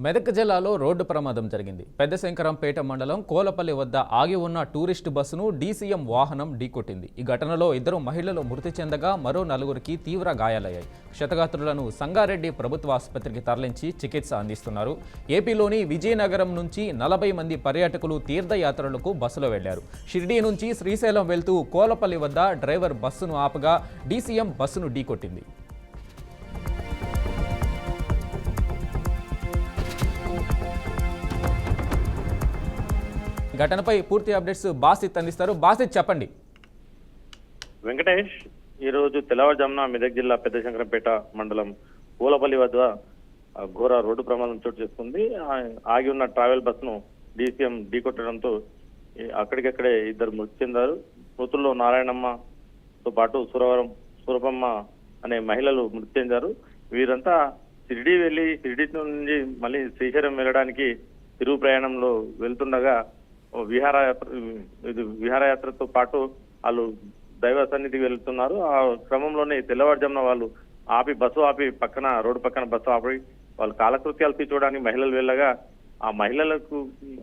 మెదక్ జిల్లాలో రోడ్డు ప్రమాదం జరిగింది. పెద్దశంకరంపేట మండలం కోలపల్లి వద్ద ఆగి ఉన్న టూరిస్టు బస్సును డీసీఎం వాహనం ఢీకొట్టింది. ఈ ఘటనలో 2 మహిళలు మృతి చెందగా మరో 4కి తీవ్ర గాయాలయ్యాయి. క్షతగాత్రులను సంగారెడ్డి ప్రభుత్వ ఆసుపత్రికి తరలించి చికిత్స అందిస్తున్నారు. ఏపీలోని విజయనగరం నుంచి 40 మంది పర్యాటకులు తీర్థయాత్రలకు బస్సులో వెళ్లారు. షిర్డీ నుంచి శ్రీశైలం వెళ్తూ కోలపల్లి వద్ద డ్రైవర్ బస్సును ఆపగా డీసీఎం బస్సును ఢీకొట్టింది. ఘటనపై పూర్తి అప్డేట్స్ బాసిత్ అందిస్తారు. బాసిత్ చెప్పండి. వెంకటేష్, ఈరోజు తెల్లవారుజామున మెదక్ జిల్లా పెద్దశంకరంపేట మండలం పూలపల్లి వద్ద ఘోర రోడ్డు ప్రమాదం చోటు చేసుకుంది. ఆగి ఉన్న ట్రావెల్ బస్సును డీసీఎం ఢీకొట్టడంతో అక్కడికక్కడే 2 మృతి చెందారు. మృతుల్లో నారాయణమ్మతో పాటు సూరపమ్మ అనే మహిళలు మృతి చెందారు. వీరంతా షిరిడీ వెళ్లి షిరిడీ నుంచి మళ్ళీ శ్రీశైలం వెళ్ళడానికి తిరుగు ప్రయాణంలో వెళ్తుండగా విహారయాత్రతో పాటు వాళ్ళు దైవ సన్నిధికి వెళ్తున్నారు. ఆ క్రమంలోనే తెల్లవారుజామున వాళ్ళు బస్సు ఆపి రోడ్డు పక్కన బస్సు ఆపి వాళ్ళు కాలకృత్యాలు తీర్చుకోవడానికి మహిళలు వెళ్ళగా ఆ మహిళలకు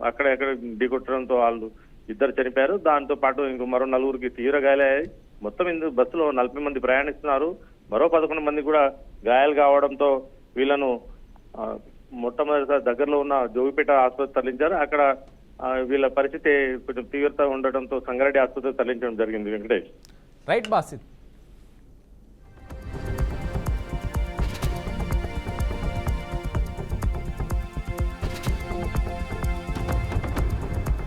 అక్కడెక్కడ ఢీకొట్టడంతో వాళ్ళు 2 చనిపోయారు. దాంతో పాటు ఇంకో మరో 4కి తీవ్ర గాయాలయ్యాయి. మొత్తం ఇందుకు బస్సులో 40 మంది ప్రయాణిస్తున్నారు. మరో 11 మంది కూడా గాయాలు కావడంతో వీళ్ళను మొట్టమొదటిసారి దగ్గరలో ఉన్న జోగిపేట ఆసుపత్రి తరలించారు. అక్కడ వీళ్ళ పరిస్థితి కొంచెం తీవ్రత ఉండటంతో సంగారెడ్డి ఆసుపత్రికి తరలించడం జరిగింది. వెంకటేష్. రైట్ బాసిత్.